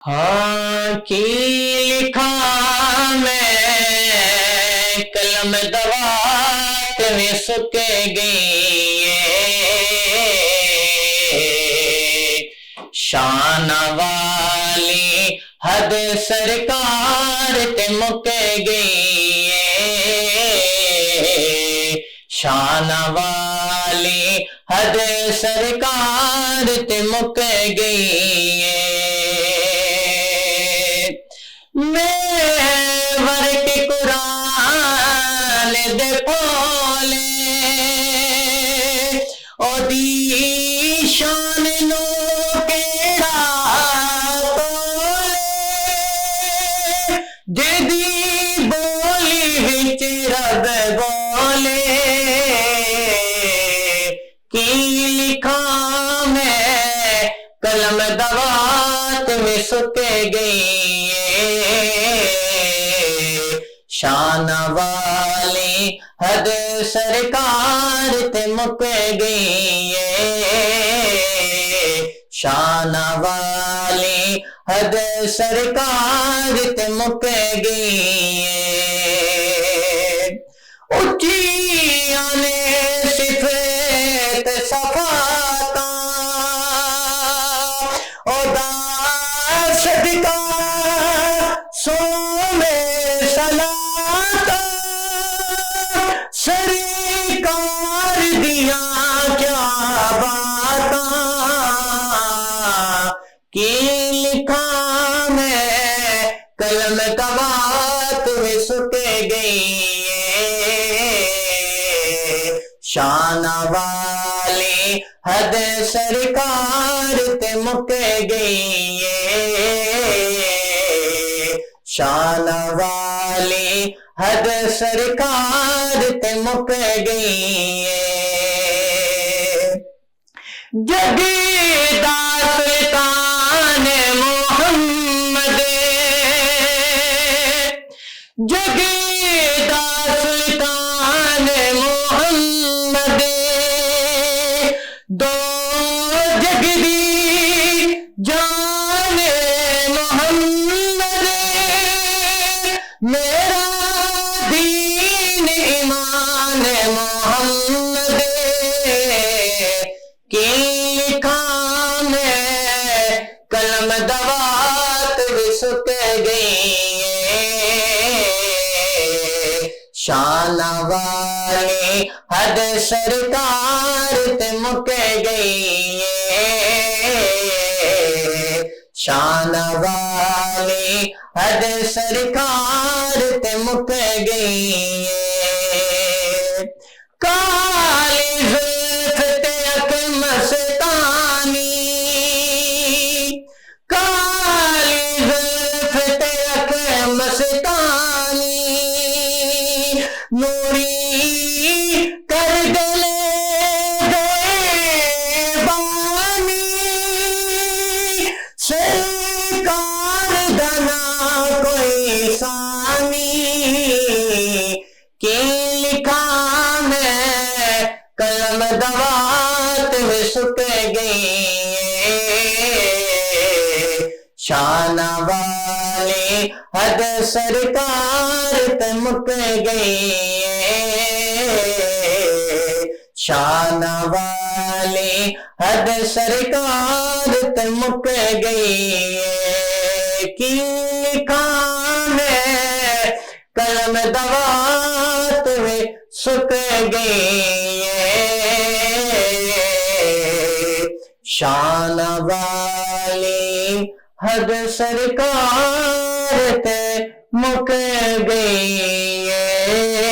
ہاں کی لکھا میں قلم دوات میں سکے گئی شان والی حد سرکار تے مکے گئی شان والی حد سرکار تے مکے گئی میں ورک قرآن دے پھولے او دی شان نو کیڑا تولے جدی بولی وچ رب بولے کی لکھا میں قلم دوات میں سکے گئی شان والی حد سرکار تے مکے گئی شان والی حد سرکار تے مکے گئی اچھیاں نے صفت صفاتاں او دا صدقہ سومے صلاۃ سرکار دیاں کیا باتاں کی لکھا میں قلم دوات میں سکے گئی شان والی حد سرکار تے مکے گئی شان والی حد سرکار تے مکے گئی جگیدہ سلطان محمد جگیدہ سلطان محمد دو جگدی جان محمد میرا دین ایمان محمد کی لکھا میں قلم دوات بھی سکے گئی شان والی حد سرکار تے مکے گئی شان والی حد سرکار تے مکے گئی کالی زلف تے اک مستانی کالی زلف تے اک مستانی نوری کر دلے دے بانی سرکار دنا کوئی ثانی کی لکھا میں قلم دوات میں سکے گئی شان والی حد سرکار تے مکے گئی شان والی حد سرکار تے مکے گئی کی لکھا میں قلم دوات میں سکے گئی شان والی حد سرکار تے مکے گئی